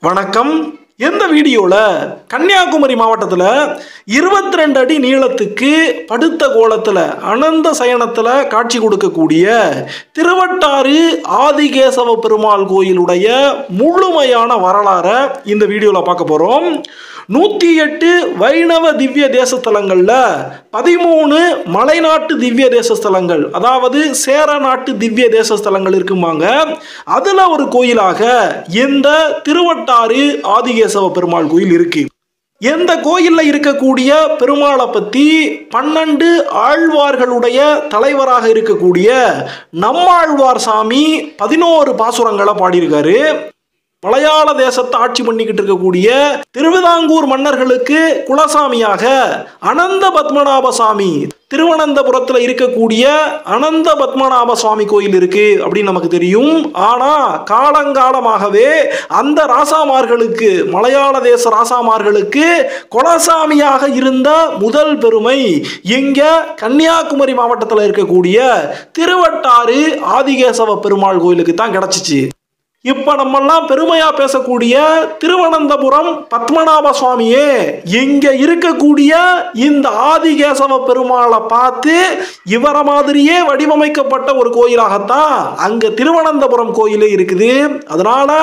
வணக்கம். இந்த வீடியோல கன்னியாகுமரி மாவட்டத்தில் 22 அடி நீளத்துக்கு படுத்த கோலத்தில் அனந்த சயனத்தில் காட்சி கொடுக்கக்கூடிய திருவட்டாறு ஆதிகேசவ பெருமாள் கோயிலுடைய முழுமையான வரலாறை இந்த வீடியோவில் பார்க்க போகிறோம். 108 வைணவ திவ்ய தேசஸ்தலங்களில் 13 மலைநாட்டு திவ்ய தேசஸ்தலங்கள், அதாவது சேர நாட்டு திவ்ய தேசஸ்தலங்கள் இருக்குமாங்க. அதில் ஒரு கோயிலாக இந்த திருவட்டாறு ஆதிகேசவ பெருமாள் கோயில் இருக்கு. இந்த கோயிலில் இருக்கக்கூடிய பெருமாளை பற்றி 12 ஆழ்வார்களுடைய தலைவராக இருக்கக்கூடிய நம்மாழ்வார் சாமி 11 பாசுரங்களை பாடியிருக்காரு. மலையாள தேசத்தை ஆட்சி பண்ணிக்கிட்டு இருக்கக்கூடிய திருவிதாங்கூர் மன்னர்களுக்கு குலசாமியாக அனந்த பத்மநாப சாமி, திருவனந்தபுரத்தில் இருக்கக்கூடிய அனந்த பத்மநாப சுவாமி கோயில் இருக்கு அப்படின்னு நமக்கு தெரியும். ஆனா காலங்காலமாகவே அந்த ராசாமார்களுக்கு, மலையாள தேச ராசாமார்களுக்கு குலசாமியாக இருந்த முதல் பெருமை இங்க கன்னியாகுமரி மாவட்டத்தில் இருக்கக்கூடிய திருவட்டாறு ஆதிகேசவ பெருமாள் கோயிலுக்கு தான் கிடைச்சிச்சு. இப்ப நம்மெல்லாம் பெருமையா பேசக்கூடிய திருவனந்தபுரம் பத்மநாப சுவாமியே இங்க இருக்கக்கூடிய இந்த ஆதிகேசவ பெருமாளை பார்த்து இவர மாதிரியே வடிவமைக்கப்பட்ட ஒரு கோயிலாகத்தான் அங்க திருவனந்தபுரம் கோயிலே இருக்குது. அதனால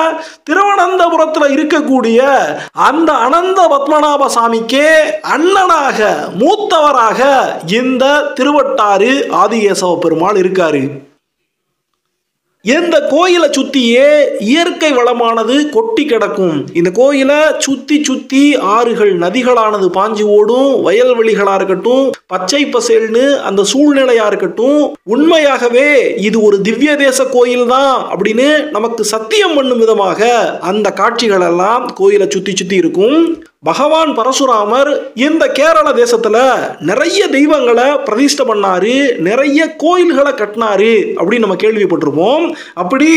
திருவனந்தபுரத்துல இருக்கக்கூடிய அந்த அனந்த பத்மநாப சாமிக்கே அண்ணனாக, மூத்தவராக இந்த திருவட்டாறு ஆதிகேசவ பெருமாள் இருக்காரு. இந்த கோயிலை சுத்தியே இயற்கை வளமானது கொட்டி கிடக்கும். இந்த கோயிலை சுத்தி சுத்தி ஆறுகள், நதிகளானது பாஞ்சு ஓடும். வயல்வெளிகளா இருக்கட்டும், பச்சை பசேல்னு அந்த சூழ்நிலையா இருக்கட்டும், உண்மையாகவே இது ஒரு திவ்ய தேச கோயில் தான் அப்படின்னு நமக்கு சத்தியம் பண்ணும் விதமாக அந்த காட்சிகள் எல்லாம் கோயிலை சுத்தி சுத்தி இருக்கும். பகவான் பரசுராமர் இந்த கேரள தேசத்துல நிறைய தெய்வங்களை பிரதிஷ்டை பண்ணாரு, நிறைய கோயில்களை கட்டினாரு அப்படின்னு நம்ம கேள்விப்பட்டிருப்போம். அப்படி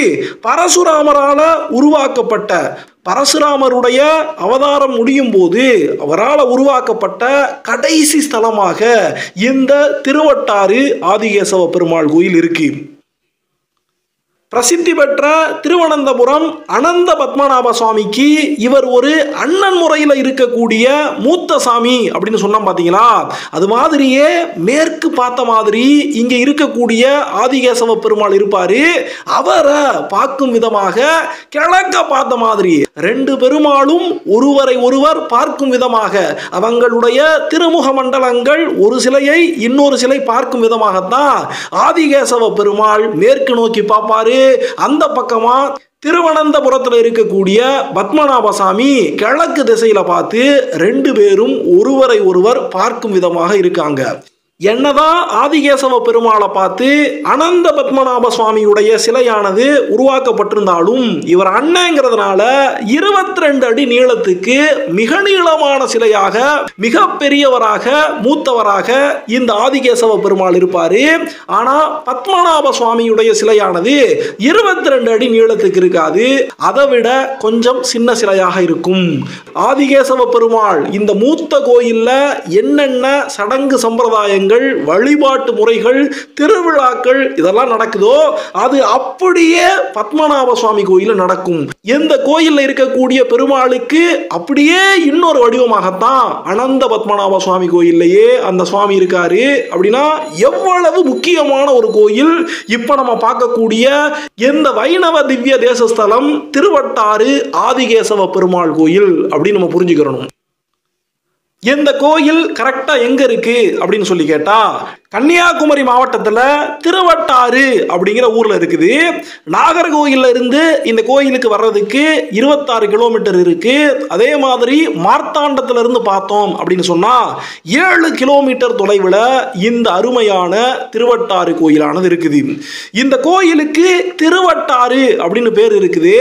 பரசுராமரால உருவாக்கப்பட்ட, பரசுராமருடைய அவதாரம் முடியும் போது அவரால் உருவாக்கப்பட்ட கடைசி ஸ்தலமாக இந்த திருவட்டாறு ஆதிகேசவ பெருமாள் கோயில் இருக்கு. பிரசித்தி பெற்ற திருவனந்தபுரம் அனந்த பத்மநாப சுவாமிக்கு இவர் ஒரு அண்ணன் முறையில் இருக்கக்கூடிய மூத்த சாமி அப்படின்னு சொன்னோம் பார்த்தீங்களா. அது மாதிரியே மேற்கு பார்த்த மாதிரி இங்க இருக்கக்கூடிய ஆதிகேசவ பெருமாள் இருப்பாரு. அவரை பார்க்கும் விதமாக கிழக்க பார்த்த மாதிரி 2 பெருமாளும் ஒருவரை ஒருவர் பார்க்கும் விதமாக அவங்களுடைய திருமுக மண்டலங்கள் ஒரு சிலையை இன்னொரு சிலை பார்க்கும் விதமாகத்தான் ஆதிகேசவ பெருமாள் மேற்கு நோக்கி பார்ப்பாரு. அந்த பக்கமா திருவனந்தபுரத்தில் இருக்கக்கூடிய பத்மநாப சாமி கிழக்கு திசையில பார்த்து 2 பேரும் ஒருவரை ஒருவர் பார்க்கும் விதமாக இருக்காங்க. என்னதான் ஆதிகேசவ பெருமாளை பார்த்து அனந்த பத்மநாப சுவாமியுடைய சிலையானது உருவாக்கப்பட்டிருந்தாலும் இவர் அண்ணங்கிறதுனால 22 அடி நீளத்துக்கு மிக நீளமான சிலையாக, மிக பெரியவராக, மூத்தவராக இந்த ஆதிகேசவ பெருமாள் இருப்பாரு. ஆனா பத்மநாப சுவாமியுடைய சிலையானது 22 அடி நீளத்துக்கு இருக்காது, அதை விட கொஞ்சம் சின்ன சிலையாக இருக்கும். ஆதிகேசவ பெருமாள் இந்த மூத்த கோயில்ல என்னென்ன சடங்கு சம்பிரதாயங்கள், வழிபாட்டு முறைகள், திருவிழாக்கள் இதெல்லாம் நடக்குதோ அது அப்படியே பத்மநாப சுவாமி கோயில நடக்கும். எந்த கோயில்ல இருக்கக்கூடிய பெருமாளுக்கு அப்படியே இன்னொரு வடிவமாகத்தான் அனந்த பத்மநாப சுவாமி கோயில்லையே அந்த சுவாமி இருக்காரு. அப்படின்னா எவ்வளவு முக்கியமான ஒரு கோயில். இப்ப நம்ம பார்க்கக்கூடிய எந்த வைணவ திவ்ய தேசஸ்தலம் திருவட்டாறு ஆதிகேசவ பெருமாள் கோயில் அப்படின்னு நம்ம புரிஞ்சுக்கிறோம். இந்த கோயில் கரெக்டா எங்க இருக்கு அப்படின்னு சொல்லி கேட்டா கன்னியாகுமரி மாவட்டத்தில் திருவட்டாறு அப்படிங்கிற ஊர்ல இருக்குது. நாகர்கோயில்ல இருந்து இந்த கோயிலுக்கு வர்றதுக்கு 26 கிலோமீட்டர் இருக்கு. அதே மாதிரி மார்த்தாண்டத்துல இருந்து பார்த்தோம் அப்படின்னு சொன்னா 7 கிலோமீட்டர் தொலைவில் இந்த அருமையான திருவட்டாறு கோயிலானது இருக்குது. இந்த கோயிலுக்கு திருவட்டாறு அப்படின்னு பேர் இருக்குது.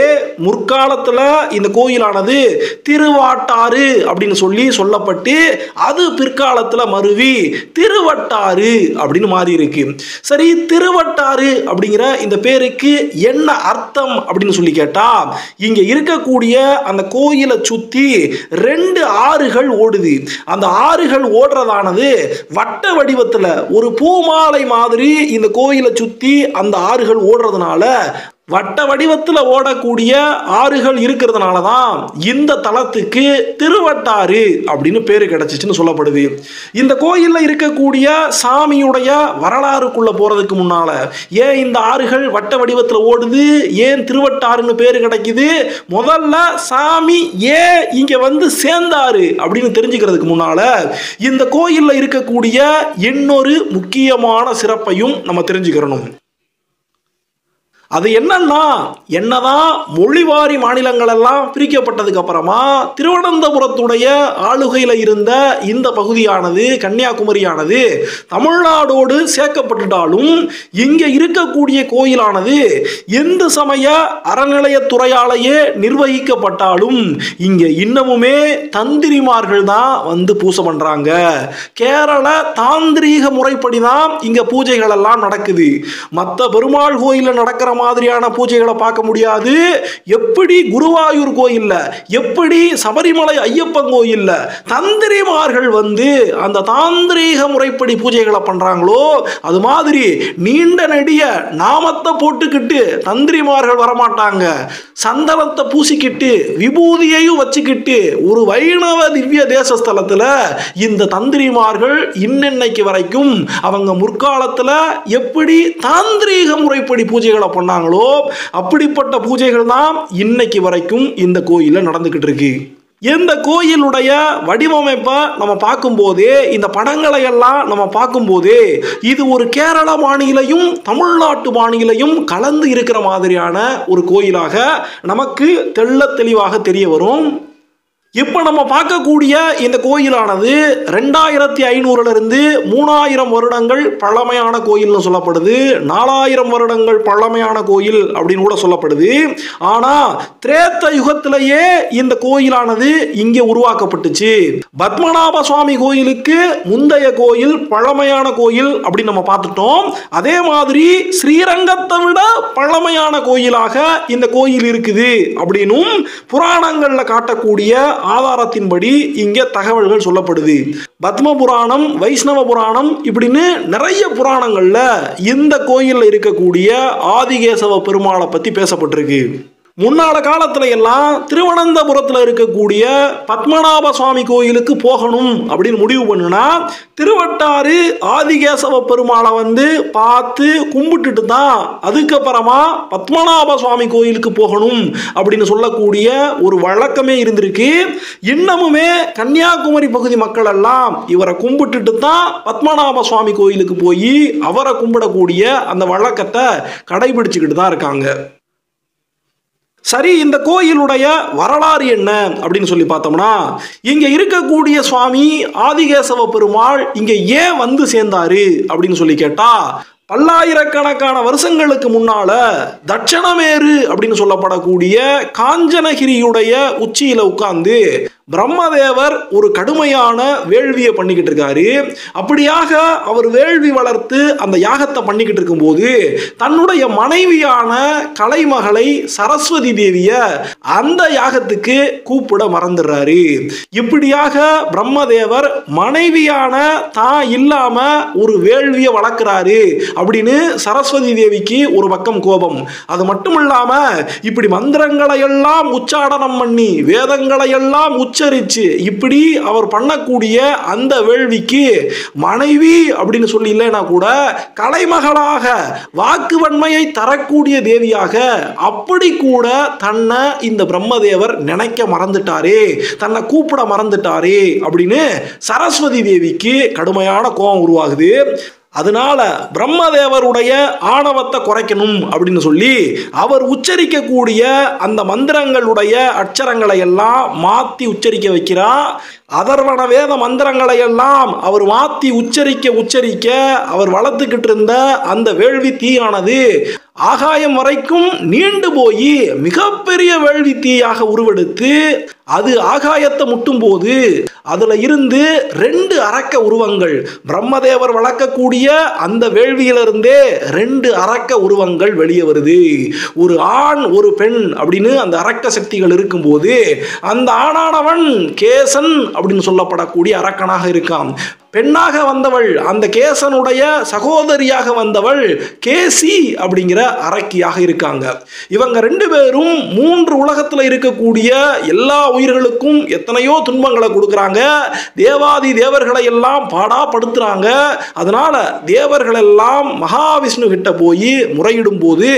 முற்காலத்துல இந்த கோயிலானது திருவாட்டாறு அப்படின்னு சொல்லப்பட்டு அது பிற்காலத்துல மருவி திருவட்டாறு அப்படின்னு மாறி இருக்கு. சரி, திருவட்டாறு அப்படிங்கிற இந்த பேருக்கு என்ன அர்த்தம் அப்படின்னு சொல்லி கேட்டா, இங்க இருக்கக்கூடிய அந்த கோயிலை சுத்தி 2 ஆறுகள் ஓடுது. அந்த ஆறுகள் ஓடுறதானது வட்ட வடிவத்துல ஒரு பூமாலை மாதிரி இந்த கோயிலை சுத்தி அந்த ஆறுகள் ஓடுறதுனால வட்ட வடிவத்தில் ஓடக்கூடிய ஆறுகள் இருக்கிறதுனால தான் இந்த தலத்துக்கு திருவட்டாறு அப்படின்னு பேரு கிடைச்சிச்சுன்னு சொல்லப்படுது. இந்த கோயிலில் இருக்கக்கூடிய சாமியுடைய வரலாறுக்குள்ள போறதுக்கு முன்னால ஏன் இந்த ஆறுகள் வட்ட வடிவத்தில் ஓடுது, ஏன் திருவட்டாறுன்னு பேரு கிடைக்குது, முதல்ல சாமி ஏன் இங்க வந்து சேர்ந்தாரு அப்படின்னு தெரிஞ்சுக்கிறதுக்கு முன்னால இந்த கோயிலில் இருக்கக்கூடிய இன்னொரு முக்கியமான சிறப்பையும் நம்ம தெரிஞ்சுக்கிறணும். அது என்னதான் மொழிவாரி மாநிலங்கள் எல்லாம் பிரிக்கப்பட்டதுக்கு அப்புறமா திருவனந்தபுரத்துடைய ஆளுகையில் இருந்த இந்த பகுதியானது, கன்னியாகுமரியானது தமிழ்நாடோடு சேர்க்கப்பட்டுட்டாலும் இங்க இருக்கக்கூடிய கோயிலானது இந்து சமய அறநிலையத்துறையாலேயே நிர்வகிக்கப்பட்டாலும் இங்க இன்னமுமே தந்திரிமார்கள் தான் வந்து பூசை பண்றாங்க. கேரள தாந்திரீக முறைப்படி தான் இங்க பூஜைகள் எல்லாம் நடக்குது. மற்ற பெருமாள் கோயிலில் நடக்கிற மாதிரியான பூஜைகளை பார்க்க முடியாது. எப்படி குருவாயூர் கோயில்ல, எப்படி சபரிமலை ஐயப்பன் கோயில்ல தந்திரிமார்கள் வந்து அந்த தாந்திரீக முறைப்படி பூஜைகளை பண்றாங்களோ அது மாதிரி நீண்ட நெடிய நாமத்தை போட்டுக்கிட்டு தந்திரிமார்கள் வரமாட்டாங்க. சந்தனத்தை பூசிக்கிட்டு விபூதியையும் வச்சுக்கிட்டு ஒரு வைணவ திவ்ய தேசஸ்தலத்துல இந்த தந்திரிமார்கள் இன்னைக்கு வரைக்கும் அவங்க முற்காலத்துல எப்படி தாந்திரீக முறைப்படி பூஜைகளை பண்ணாங்களோ அப்படிப்பட்ட பூஜைகள் தான் இன்னைக்கு வரைக்கும் இந்த கோயில்ல நடந்துகிட்டு இருக்கு. இந்த கோயிலுடைய வடிவமைப்பை நம்ம பார்க்கும்போதே, இந்த படங்களை எல்லாம் நம்ம பார்க்கும்போதே இது ஒரு கேரள மாநிலையும் தமிழ்நாட்டு மாநிலையும் கலந்து இருக்கிற மாதிரியான ஒரு கோயிலாக நமக்கு தெளிவாக தெரிய வரும். இப்போ நம்ம பார்க்கக்கூடிய இந்த கோயிலானது 2500 இருந்து 3000 வருடங்கள் பழமையான கோயில்னு சொல்லப்படுது. 4000 வருடங்கள் பழமையான கோயில் அப்படின்னு கூட சொல்லப்படுது. ஆனா திரேத்த யுகத்திலேயே இந்த கோயிலானது இங்கே உருவாக்கப்பட்டுச்சு. பத்மநாப சுவாமி கோயிலுக்கு முந்தைய கோயில் பழமையான கோயில் அப்படின்னு நம்ம பார்த்துட்டோம். அதே மாதிரி ஸ்ரீரங்கத்தை விட பழமையான கோயிலாக இந்த கோயில் இருக்குது அப்படின்னும் புராணங்கள்ல காட்டக்கூடிய ஆதாரத்தின்படி இங்கே தகவல்கள் சொல்லப்படுது. பத்ம புராணம், வைஷ்ணவ புராணம் இப்படின்னு நிறைய புராணங்கள்ல இந்த கோயில்ல இருக்கக்கூடிய ஆதிகேசவ பெருமாளை பத்தி பேசப்பட்டிருக்கு. முன்னால காலத்துல எல்லாம் திருவனந்தபுரத்தில் இருக்கக்கூடிய பத்மநாப சுவாமி கோயிலுக்கு போகணும் அப்படின்னு முடிவு பண்ணுனா திருவட்டாறு ஆதிகேசவ பெருமாளை வந்து பார்த்து கும்பிட்டுட்டு தான் அதுக்கப்புறமா பத்மநாப சுவாமி கோயிலுக்கு போகணும் அப்படின்னு சொல்லக்கூடிய ஒரு வழக்கமே இருந்திருக்கு. இன்னமுமே கன்னியாகுமரி பகுதி மக்கள் எல்லாம் இவரை கும்பிட்டுட்டு தான் பத்மநாப சுவாமி கோயிலுக்கு போய் அவரை கும்பிடக்கூடிய அந்த வழக்கத்தை கடைபிடிச்சுக்கிட்டு தான் இருக்காங்க. சரி, இந்த கோயிலுடைய வரலாறு என்ன அப்படின்னு சொல்லி பார்த்தோம்னா, இங்க இருக்கக்கூடிய சுவாமி ஆதிகேசவ பெருமாள் இங்க ஏன் வந்து சேர்ந்தாரு அப்படின்னு சொல்லி கேட்டா, பல்லாயிரக்கணக்கான வருஷங்களுக்கு முன்னால தட்சணமேரு அப்படின்னு சொல்லப்படக்கூடிய காஞ்சனகிரியுடைய உச்சியில உட்கார்ந்து பிரம்மதேவர் ஒரு கடுமையான வேள்வியை பண்ணிக்கிட்டு இருக்காரு. அப்படியாக அவர் வேள்வி வளர்த்து அந்த யாகத்தை பண்ணிக்கிட்டு இருக்கும்போது தன்னுடைய மனைவியான கலைமகளை சரஸ்வதி தேவிய அந்த யாகத்துக்கு கூப்பிட மறந்துடுறாரு. இப்படியாக பிரம்மதேவர் மனைவியான தான் இல்லாம ஒரு வேள்வியை வளர்க்கிறாரு அப்படின்னு சரஸ்வதி தேவிக்கு ஒரு பக்கம் கோபம். அது மட்டும் இல்லாம இப்படி மந்திரங்களை எல்லாம் உச்சாடனம் பண்ணி வேதங்களை எல்லாம் உச்சரிச்சு இப்படி அவர் பண்ணக்கூடிய அந்த வேள்விக்கு மனைவி அப்படின்னு சொல்லி இல்லைன்னா கூட கலைமகளாக வாக்குவன்மையை தரக்கூடிய தேவியாக அப்படி கூட தன்னை இந்த பிரம்மதேவர் நினைக்க மறந்துட்டாரே, தன்னை கூப்பிட மறந்துட்டாரே அப்படின்னு சரஸ்வதி தேவிக்கு கடுமையான கோபம் உருவாகுது. அதனால பிரம்மதேவருடைய ஆணவத்தை குறைக்கணும் அப்படின்னு சொல்லி அவர் உச்சரிக்கக்கூடிய அந்த மந்திரங்களுடைய அட்சரங்களை எல்லாம் மாற்றி உச்சரிக்க வைக்கிறார். அதர்வன வேத மந்திரங்களை எல்லாம் அவர் மாற்றி உச்சரிக்க அவர் வளர்த்துக்கிட்டு இருந்த அந்த வேள்வி தீயானது ஆகாயம் வரைக்கும் நீண்டு போய் மிகப்பெரிய வேள்வி தீயாக உருவெடுத்து அது ஆகாயத்தை முட்டும் போது அதுல இருந்து 2 அரக்க உருவங்கள், பிரம்மதேவர் வளர்க்கக்கூடிய அந்த வேள்வியிலிருந்தே 2 அரக்க உருவங்கள் வெளியே வருது. ஒரு ஆண் ஒரு பெண் அப்படின்னு அந்த அரக்க சக்திகள் இருக்கும்போது அந்த ஆணானவன் கேசன் அப்படின்னு சொல்லப்படக்கூடிய அரக்கனாக இருக்கான். பெண்ணாக வந்தவள் அந்த கேசனுடைய சகோதரியாக வந்தவள் கேசி அப்படிங்கிற அரக்கியாக இருக்காங்க. இவங்க ரெண்டு பேரும் 3 உலகத்தில் இருக்கக்கூடிய எல்லா உயிர்களுக்கும் எத்தனையோ துன்பங்களை கொடுக்குறாங்க. தேவாதி தேவர்களை எல்லாம் பாடாப்படுத்துறாங்க. அதனால தேவர்கள் எல்லாம் மகாவிஷ்ணு கிட்ட போய் முறையிடும் போது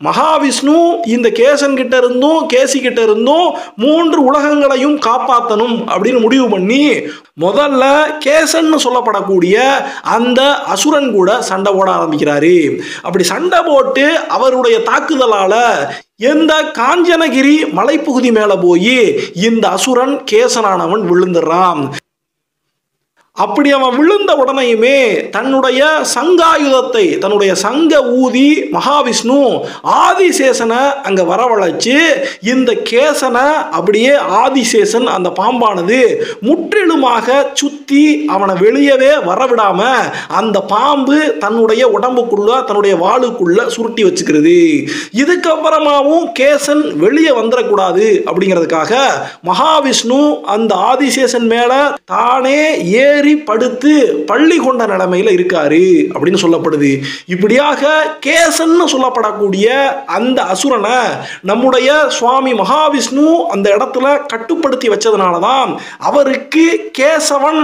மகாவிஷ்ணு இந்த கேசன் கிட்ட இருந்தும் கேசி கிட்ட இருந்தும் 3 உலகங்களையும் காப்பாற்றணும் அப்படின்னு முடிவு பண்ணி முதல்ல கேசன் சொல்லப்படக்கூடிய அந்த அசுரன் கூட சண்டை போட ஆரம்பிக்கிறாரு. அப்படி சண்டை போட்டு அவருடைய தாக்குதலால எந்த காஞ்சனகிரி மலைப்பகுதி மேல போய் இந்த அசுரன் கேசனானவன் விழுந்துடுறான். அப்படி அவன் விழுந்த உடனேயுமே தன்னுடைய சங்காயுதத்தை தன்னுடைய சங்க ஊதி மகாவிஷ்ணு ஆதிசேஷனை அங்க வரவழைச்சு இந்த கேசனை அப்படியே ஆதிசேஷன் அந்த பாம்பானது முற்றிலுமாக சுத்தி அவனை வெளியவே வரவிடாம அந்த பாம்பு தன்னுடைய உடம்புக்குள்ள தன்னுடைய வாளுக்குள்ள சுருட்டி வச்சுக்கிறது. இதுக்கப்புறமாவும் கேசன் வெளியே வந்துடக்கூடாது அப்படிங்கிறதுக்காக மகாவிஷ்ணு அந்த ஆதிசேஷன் மேல தானே ஏறி படுத்து பள்ளி கொண்ட நிலைமையில இருக்காரு அப்படின்னு சொல்லப்படுது. இப்படியாக கேசன் சொல்லப்படக்கூடிய அந்த அசுரனை நம்முடைய சுவாமி மகாவிஷ்ணு அந்த இடத்துல கட்டுப்படுத்தி வச்சதுனாலதான் அவருக்கு கேசவன்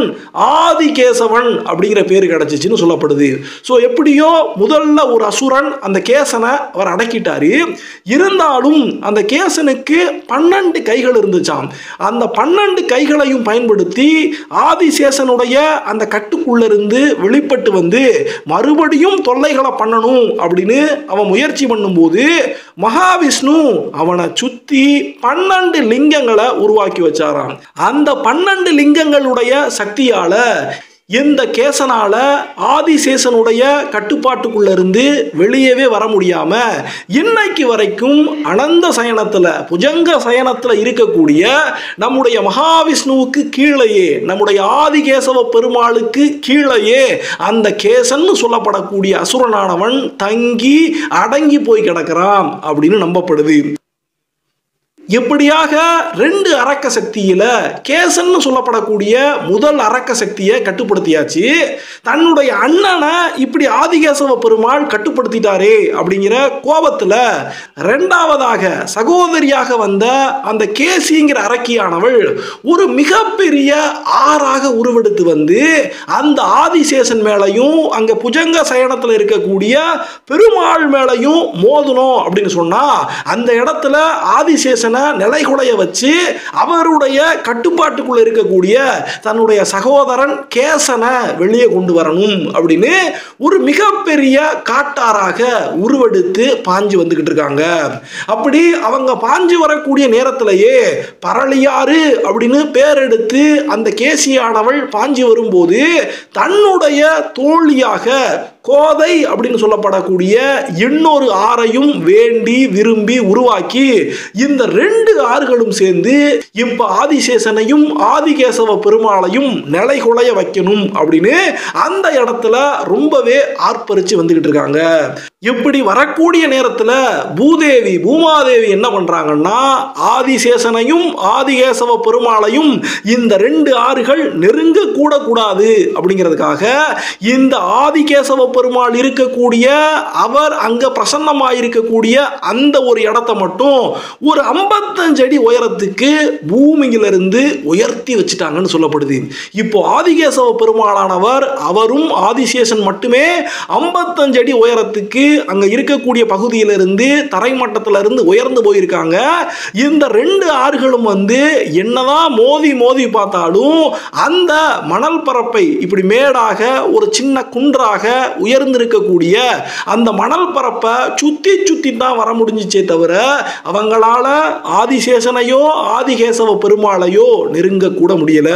ஆதி கேசவன் அப்படிங்கிற பேரு கிடைச்சிச்சுன்னு சொல்லப்படுது. ஸோ எப்படியோ முதல்ல ஒரு அசுரன் அந்த கேசனை அவர் அடக்கிட்டாரு. இருந்தாலும் அந்த கேசனுக்கு 12 கைகள் இருந்துச்சாம். அந்த 12 கைகளையும் பயன்படுத்தி ஆதிசேஷனுடைய அந்த கட்டுக்குள்ள இருந்து வெளிப்பட்டு வந்து மறுபடியும் தொல்லைகளை பண்ணணும் அப்படின்னு அவன் முயற்சி பண்ணும்போது மகாவிஷ்ணு அவனை சுத்தி 12 லிங்கங்களை உருவாக்கி வச்சாராம். அந்த 12 லிங்கங்களுடைய சக்தியால இந்த கேசனால ஆதிசேஷனுடைய கட்டுப்பாட்டுக்குள்ள இருந்து வெளியவே வர முடியாம இன்னைக்கு வரைக்கும் அனந்த சயனத்துல புஜங்க சயனத்துல இருக்கக்கூடிய நம்முடைய மகாவிஷ்ணுவுக்கு கீழேயே நம்முடைய ஆதிகேசவ பெருமாளுக்கு கீழேயே அந்த கேசன் சொல்லப்படக்கூடிய அசுரனானவன் தங்கி அடங்கி போய் கிடக்கிறான் அப்படின்னு நம்பப்படுது. இப்படியாக 2 அரக்க சக்தியில கேசன் சொல்லப்படக்கூடிய முதல் அரக்க சக்தியை கட்டுப்படுத்தியாச்சு. தன்னுடைய அண்ணனை இப்படி ஆதிகேசவ பெருமாள் கட்டுப்படுத்திட்டாரே அப்படிங்கிற கோபத்துல 2வதாக சகோதரியாக வந்த அந்த கேசிங்கிற அரக்கியானவள் ஒரு மிகப்பெரிய ஆறாக உருவெடுத்து வந்து அந்த ஆதிசேஷன் மேலையும் அங்க புஜங்க சயனத்துல இருக்கக்கூடிய பெருமாள் மேலையும் மோதணும் அப்படின்னு சொன்னா அந்த இடத்துல ஆதிசேஷன் நிலைகுலைய வச்சு அவருடைய கட்டுப்பாட்டுக்குள்ள இருக்கக்கூடிய தன்னுடைய சகோதரன் கேசனை வெளியே கொண்டு வரணும் அப்படின்னு ஒரு மிகப்பெரிய காட்டாராக உருவெடுத்து பாஞ்சு வந்துகிட்டு இருக்காங்க. அப்படி அவங்க பாஞ்சு வரக்கூடிய நேரத்திலேயே பரளியாறு அப்படின்னு பேர் எடுத்து அந்த கேசியானவள் பாஞ்சு வரும்போது தன்னுடைய தோழியாக கோதை அப்படின்னு சொல்லப்படக்கூடிய இன்னொரு ஆறையும் வேண்டி விரும்பி உருவாக்கி இந்த 2 ஆறுகளும் சேர்ந்து இப்ப ஆதிசேஷனையும் ஆதிகேசவ பெருமாளையும் நிலைகுலைய வைக்கணும் அப்படின்னு அந்த இடத்துல ரொம்பவே ஆர்ப்பரிச்சு வந்துகிட்டு இருக்காங்க. இப்படி வரக்கூடிய நேரத்துல பூமாதேவி என்ன பண்றாங்கன்னா ஆதிசேஷனையும் ஆதிகேசவ பெருமாளையும் இந்த 2 ஆறுகள் நெருங்க கூட கூடாது அப்படிங்கிறதுக்காக இந்த ஆதிகேசவ பெருமாள் இருக்கக்கூடிய அவர் அங்க பிரசன்னமாயிருக்கக்கூடிய அந்த ஒரு இடத்தை மட்டும் ஒரு 55 அடி உயரத்துக்கு பூமியிலிருந்து உயர்த்தி வச்சுட்டாங்கன்னு சொல்லப்படுது. இப்போ ஆதிகேசவ பெருமாளானவர் அவரும் ஆதிசேஷன் மட்டுமே 55 அடி உயரத்துக்கு அங்க இருக்கக்கூடிய பகுதியிலிருந்து தரைமட்டத்திலிருந்து உயர்ந்து போயிருக்காங்க. இந்த 2 ஆறுகளும் வந்து என்னதான் மோதி பார்த்தாலும் அந்த மணல் பரப்பை இப்படி மேடாக ஒரு சின்ன குன்றாக உயர்ந்திருக்கக்கூடிய அந்த மணல் பரப்பை சுத்தி தான் வர முடிஞ்சிச்சே தவிர அவங்களால ஆதிசேஷனையோ ஆதிகேசவ பெருமாளையோ நெருங்க கூட முடியல.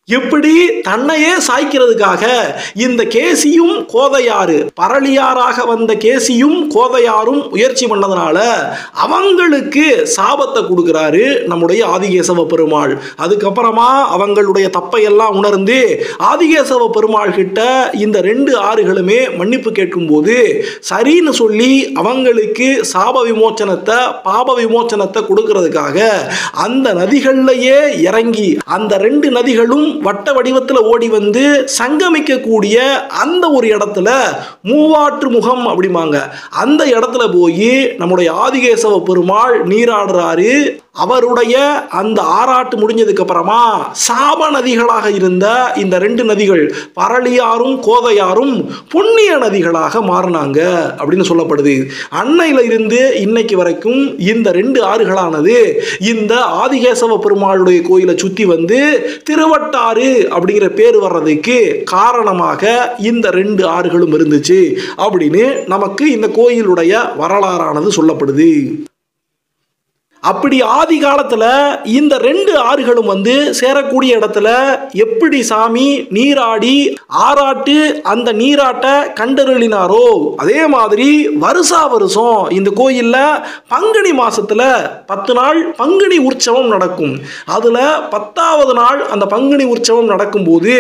எப்படி தன்னையே சாய்க்கிறதுக்காக இந்த கேசியும் கோதையாறு பரளியாராக வந்த கேசியும் கோதையாரும் முயற்சி பண்ணதுனால அவங்களுக்கு சாபத்தை கொடுக்கிறாரு நம்முடைய ஆதிகேசவ பெருமாள். அதுக்கப்புறமா அவங்களுடைய தப்பையெல்லாம் உணர்ந்து ஆதிகேசவ பெருமாள் கிட்ட இந்த 2 ஆறுகளுமே மன்னிப்பு கேட்கும் போது சரின்னு சொல்லி அவங்களுக்கு சாப விமோச்சனத்தை பாப விமோச்சனத்தை கொடுக்கிறதுக்காக அந்த நதிகள்லயே இறங்கி அந்த 2 நதிகளும் வட்ட வடிவத்தில் ஓடி வந்து சங்கமிக்கக்கூடிய அந்த ஒரு இடத்துல மூவாற்று முகம் அப்படிம்பாங்க. அந்த இடத்துல போய் நம்முடைய ஆதிகேசவ பெருமாள் நீராடுறாரு. அவருடைய அந்த ஆராட்டு முடிஞ்சதுக்கு அப்புறமா சாப நதிகளாக இருந்த இந்த 2 நதிகள் பரளியாரும் கோதையாரும் புண்ணிய நதிகளாக மாறினாங்க அப்படின்னு சொல்லப்படுது. அன்னையில இருந்து இன்னைக்கு வரைக்கும் இந்த 2 ஆறுகளானது இந்த ஆதிகேசவ பெருமாளுடைய கோயிலை சுத்தி வந்து திருவட்டாறு அப்படிங்கிற பேர் வர்றதுக்கு காரணமாக இந்த 2 ஆறுகளும் இருந்துச்சு அப்படின்னு நமக்கு இந்த கோயிலுடைய வரலாறானது சொல்லப்படுது. அப்படி ஆதி காலத்தில் இந்த 2 ஆறுகளும் வந்து சேரக்கூடிய இடத்துல எப்படி சாமி நீராடி ஆராட்டு அந்த நீராட்டை கண்டருளினாரோ அதே மாதிரி வருஷா வருஷம் இந்த கோயிலில் பங்குனி மாசத்துல 10 நாள் பங்குனி உற்சவம் நடக்கும். அதுல 10வது நாள் அந்த பங்குனி உற்சவம் நடக்கும்போது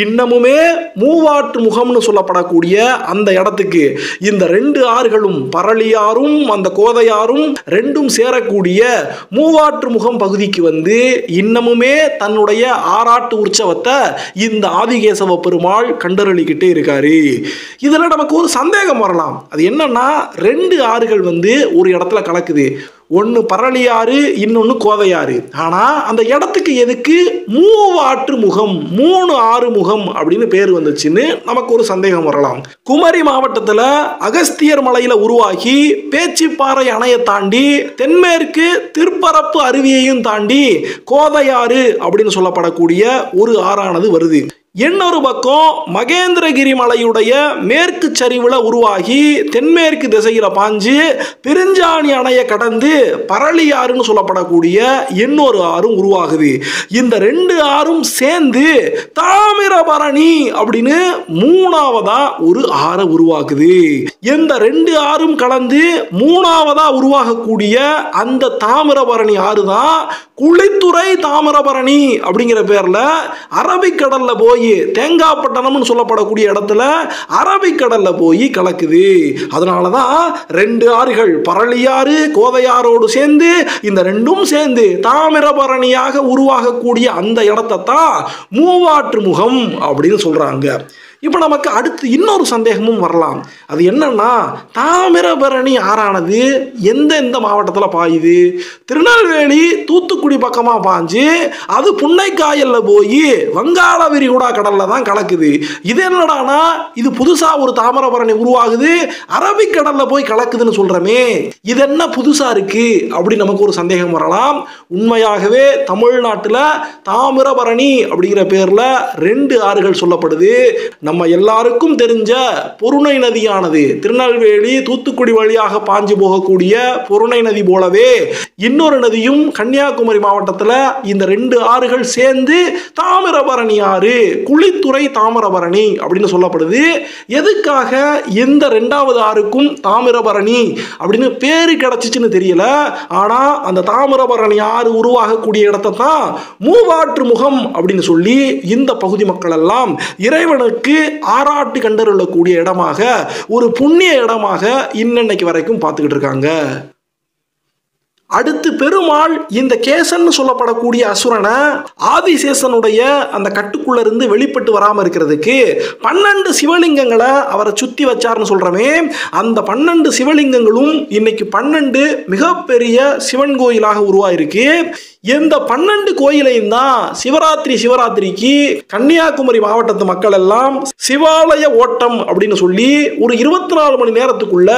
இன்னமுமே மூவாற்று முகம்னு சொல்லப்படக்கூடிய அந்த இடத்துக்கு இந்த 2 ஆறுகளும் பரளியாரும் அந்த கோதையாரும் 2ம் சேரக்கூடிய மூவாற்று முகம் பகுதிக்கு வந்து இன்னமுமே தன்னுடைய ஆராட்டு உற்சவத்தை இந்த ஆதிகேசவ பெருமாள் கண்டருளிக்கிட்டே இருக்காரு. இதுல நமக்கு ஒரு சந்தேகம் வரலாம். அது என்னன்னா 2 ஆறுகள் வந்து ஒரு இடத்துல கலக்குது. ஒன்று பரளியாறு இன்னொன்று கோதையாறு. ஆனால் அந்த இடத்துக்கு எதுக்கு மூவாற்று முகம் 3 ஆறு முகம் அப்படின்னு பேர் வந்துச்சுன்னு நமக்கு ஒரு சந்தேகம் வரலாம். குமரி மாவட்டத்தில் அகஸ்தியர் மலையில் உருவாகி பேச்சிப்பாறை அணையை தாண்டி தென்மேற்கு திருப்பரப்பு அருவியையும் தாண்டி கோதையாறு அப்படின்னு சொல்லப்படக்கூடிய ஒரு ஆறானது வருது. இன்னொரு பக்கம் மகேந்திரகிரி மலையுடைய மேற்கு சரிவுல உருவாகி தென்மேற்கு திசையில பாஞ்சு பிரிஞ்சாணி அணையை கடந்து பரளியாறுன்னு சொல்லப்படக்கூடிய இன்னொரு ஆறும் உருவாகுது. இந்த 2 ஆறும் சேர்ந்து தாமிரபரணி அப்படின்னு 3வதா ஒரு ஆறை உருவாக்குது. இந்த 2 ஆறும் கலந்து 3வதா உருவாகக்கூடிய அந்த தாமிரபரணி ஆறு தான் குளித்துறை தாமிரபரணி அப்படிங்கிற பேர்ல அரபிக்கடல்ல போய் தேங்காய்பட்டணம்னு சொல்லப்படக்கூடிய இடத்துல அரபிக்கடல்ல போய் கலக்குது. அதனாலதான் 2 ஆறுகள் பரளியாறு கோதையாரோடு சேர்ந்து இந்த 2ம் சேர்ந்து தாமிரபரணியாக உருவாகக்கூடிய அந்த இடத்தை தான் மூவாற்று முகம் அப்படின்னு சொல்றாங்க. இப்போ நமக்கு அடுத்து இன்னொரு சந்தேகமும் வரலாம். அது என்னன்னா தாமிரபரணி ஆறானது எந்த மாவட்டத்தில் பாயுது? திருநெல்வேலி தூத்துக்குடி பக்கமாக பாஞ்சு அது புன்னைக்காயல்ல போய் வங்காள விரிகுடா கடல்ல தான் கலக்குது. இது என்னடானா இது புதுசா ஒரு தாமிரபரணி உருவாகுது அரபிக்கடல்ல போய் கலக்குதுன்னு சொல்றமே, இது என்ன புதுசா இருக்கு அப்படி நமக்கு ஒரு சந்தேகம் வரலாம். உண்மையாகவே தமிழ்நாட்டில் தாமிரபரணி அப்படிங்கிற பேர்ல 2 ஆறுகள் சொல்லப்படுது. நம்ம எல்லாருக்கும் தெரிஞ்ச பொருணை நதியானது திருநெல்வேலி தூத்துக்குடி வழியாக பாஞ்சு போகக்கூடிய பொருணை நதி போலவே இன்னொரு நதியும் கன்னியாகுமரி மாவட்டத்தில் இந்த 2 ஆறுகள் சேர்ந்து தாமிரபரணி ஆறு குளித்துறை தாமிரபரணி அப்படின்னு சொல்லப்படுது. எதுக்காக இந்த 2வது ஆறுக்கும் தாமிரபரணி அப்படின்னு பேரு கிடைச்சிச்சுன்னு தெரியல. ஆனா அந்த தாமிரபரணி ஆறு உருவாகக்கூடிய இடத்தை தான் மூவாற்று முகம் அப்படின்னு சொல்லி இந்த பகுதி மக்கள் எல்லாம் இறைவனுக்கு ஆராட்டு கண்டருளக்கூடிய இடமாக ஒரு புண்ணிய இடமாக இன்னைக்கு வரைக்கும் பார்த்துக்கிட்டு இருக்காங்க. அடுத்து பெருமாள் இந்த கேசன் சொல்லப்படக்கூடிய அசுரனை ஆதிசேஷனுடைய அந்த கட்டுக்குள்ள இருந்து வெளிப்பட்டு வராம இருக்கிறதுக்கு 12 சிவலிங்கங்களை அவரை சுத்தி வச்சார்னு சொல்றமே, அந்த 12 சிவலிங்கங்களும் இன்னைக்கு 12 மிகப்பெரிய சிவன் கோயிலாக உருவாயிருக்கு. இந்த 12 கோயிலையும் தான் சிவராத்திரிக்கு கன்னியாகுமரி மாவட்டத்து மக்கள் எல்லாம் சிவாலய ஓட்டம் அப்படின்னு சொல்லி ஒரு 24 மணி நேரத்துக்குள்ள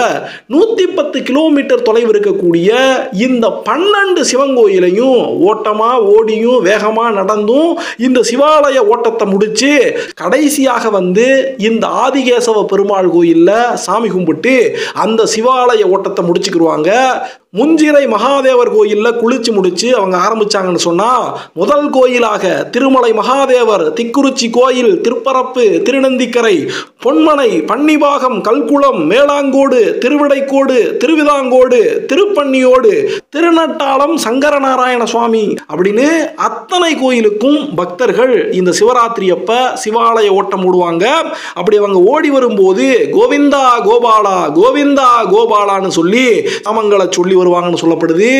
110 கிலோமீட்டர் தொலைவு இருக்கக்கூடிய இந்த 12 சிவன் கோயிலையும் ஓட்டமா ஓடியும் வேகமா நடந்தும் இந்த சிவாலய ஓட்டத்தை முடிச்சு கடைசியாக வந்து இந்த ஆதிகேசவ பெருமாள் கோயில்ல சாமி கும்பிட்டு அந்த சிவாலய ஓட்டத்தை முடிச்சுக்கிடுவாங்க. முஞ்சிரை மகாதேவர் கோயில்ல குளிச்சு முடிச்சு அவங்க ஆரம்பிச்சாங்கன்னு சொன்னா முதல் கோயிலாக திருமலை மகாதேவர் திக்குறிச்சி கோயில் திருப்பரப்பு திருநந்திக்கரை பொன்மனை பன்னிபாகம் கல்குளம் மேலாங்கோடு திருவிடைக்கோடு திருவிதாங்கோடு திருப்பன்னியோடு திருநட்டாளம் சங்கரநாராயண சுவாமி அப்படின்னு அத்தனை கோயிலுக்கும் பக்தர்கள் இந்த சிவராத்திரி அப்ப சிவாலய ஓட்டம் ஓடுவாங்க. அப்படி அவங்க ஓடி வரும்போது கோவிந்தா கோபாலா கோவிந்தா கோபாலான்னு சொல்லி நாமங்களை சொல்லி வருவாங்கன்னு சொல்லப்படுது.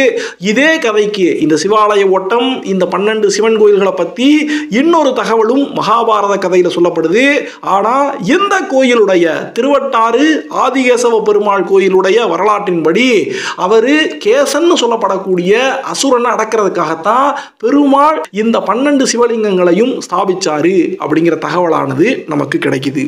இதே கதைக்கு இந்த சிவாலய ஓட்டம், இந்த 12 சிவன் கோயில்களை பற்றி இன்னொரு தகவலும் மகாபாரத கதையில் சொல்லப்படுது. ஆனால் இந்த கோயிலுடைய திருவட்டாறு ஆதிகேசவ பெருமாள் கோயிலுடைய வரலாற்றின்படி அவர் கேசன் சொல்லப்படக்கூடிய அசுரனை அடக்கிறதுக்காகத்தான் பெருமாள் இந்த 12 சிவலிங்கங்களையும் ஸ்தாபிச்சாரு அப்படிங்கிற தகவலானது நமக்கு கிடைக்குது.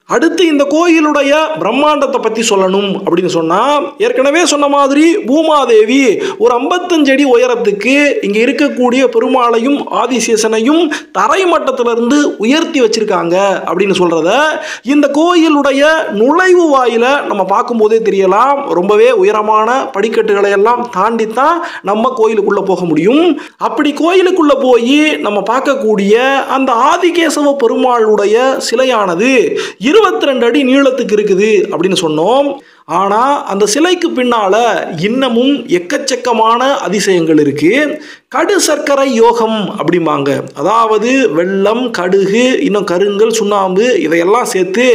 அடுத்து இந்த கோயிலுடைய பிரம்மாண்டத்தை பற்றி சொல்லணும் அப்படின்னு சொன்னால், ஏற்கனவே சொன்ன மாதிரி பூமாதேவி ஒரு 55 அடி உயரத்துக்கு இங்கே இருக்கக்கூடிய பெருமாளையும் ஆதிசேஷனையும் தரை மட்டத்திலிருந்து உயர்த்தி வச்சிருக்காங்க அப்படின்னு சொல்கிறத இந்த கோயிலுடைய நுழைவு வாயில நம்ம பார்க்கும்போதே தெரியலாம். ரொம்பவே உயரமான படிக்கட்டுகளை எல்லாம் தாண்டித்தான் நம்ம கோயிலுக்குள்ளே போக முடியும். அப்படி கோயிலுக்குள்ளே போய் நம்ம பார்க்கக்கூடிய அந்த ஆதிகேசவ பெருமாளுடைய சிலையானது 22 அடி நீளத்துக்கு இருக்குது அப்படின்னு சொன்னோம். ஆனால் அந்த சிலைக்கு பின்னால் இன்னமும் எக்கச்சக்கமான அதிசயங்கள் இருக்கு. கடு சர்க்கரை யோகம் அப்படிம்பாங்க. அதாவது வெல்லம், கடுகு, இன்னும் கருங்கல், சுண்ணாம்பு இதையெல்லாம் சேர்த்து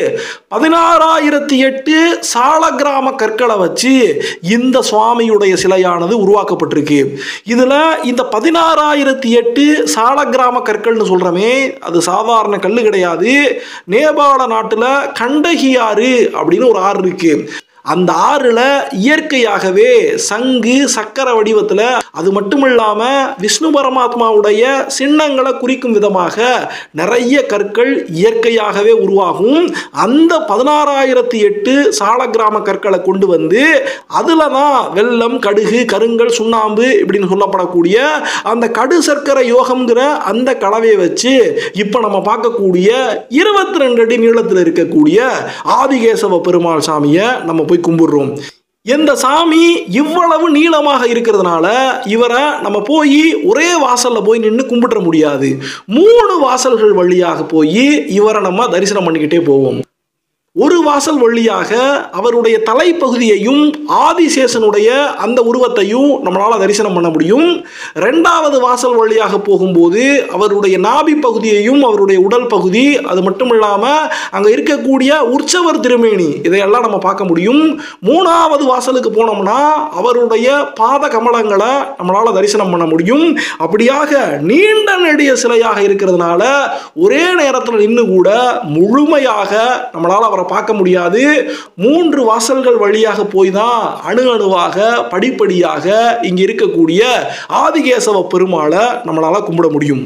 16,008 சாலக்கிராம கற்களை வச்சு இந்த சுவாமியுடைய சிலையானது உருவாக்கப்பட்டிருக்கு. இதில் இந்த 16,008 சாலக்கிராம கற்கள்னு சொல்கிறோமே, அது சாதாரண கல் கிடையாது. நேபாள நாட்டில் கண்டகி ஆறு அப்படின்னு ஒரு ஆறு இருக்கு. அந்த ஆறுல இயற்கையாகவே சங்கு சக்கர வடிவத்தில், அது மட்டும் இல்லாமல் விஷ்ணு பரமாத்மாவுடைய சின்னங்களை குறிக்கும் விதமாக நிறைய கற்கள் இயற்கையாகவே உருவாகும். அந்த 16,008 சாலக்கிராம கற்களை கொண்டு வந்து அதில் தான் வெல்லம், கடுகு, கருங்கல், சுண்ணாம்பு இப்படின்னு சொல்லப்படக்கூடிய அந்த கடு சர்க்கரை யோகம்ங்கிற அந்த கலவையை வச்சு இப்போ நம்ம பார்க்கக்கூடிய 22 அடி நீளத்தில் இருக்கக்கூடிய ஆதிகேசவ பெருமாள் சாமியை நம்ம போய் கும்பிடுறோம். இந்த சாமி இவ்வளவு நீளமாக இருக்கிறதுனால இவரை நம்ம போய் ஒரே வாசல்ல போய் நின்று கும்பிட முடியாது. 3 வாசல்கள் வழியாக போய் இவரை நம்ம தரிசனம் பண்ணிக்கிட்டே போவோம். ஒரு வாசல் வழியாக அவருடைய தலைப்பகுதியையும் ஆதிசேஷனுடைய அந்த உருவத்தையும் நம்மளால் தரிசனம் பண்ண முடியும். 2வது வாசல் வழியாக போகும்போது அவருடைய நாபி பகுதியையும் அவருடைய உடல் பகுதி, அது மட்டும் இல்லாமல் அங்கே இருக்கக்கூடிய உற்சவர் திருமேனி இதையெல்லாம் நம்ம பார்க்க முடியும். 3வது வாசலுக்கு போனோம்னா அவருடைய பாத கமலங்களை நம்மளால் தரிசனம் பண்ண முடியும். அப்படியாக நீண்ட நெடிய சிலையாக இருக்கிறதுனால ஒரே நேரத்தில் நின்று கூட முழுமையாக நம்மளால் அவரை பார்க்க முடியாது. 3 வாசல்கள் வழியாக போய் தான் அணு அணுவாக படிப்படியாக இங்க இருக்கக்கூடிய ஆதிகேசவ பெருமாளை நம்மளால கும்பிட முடியும்.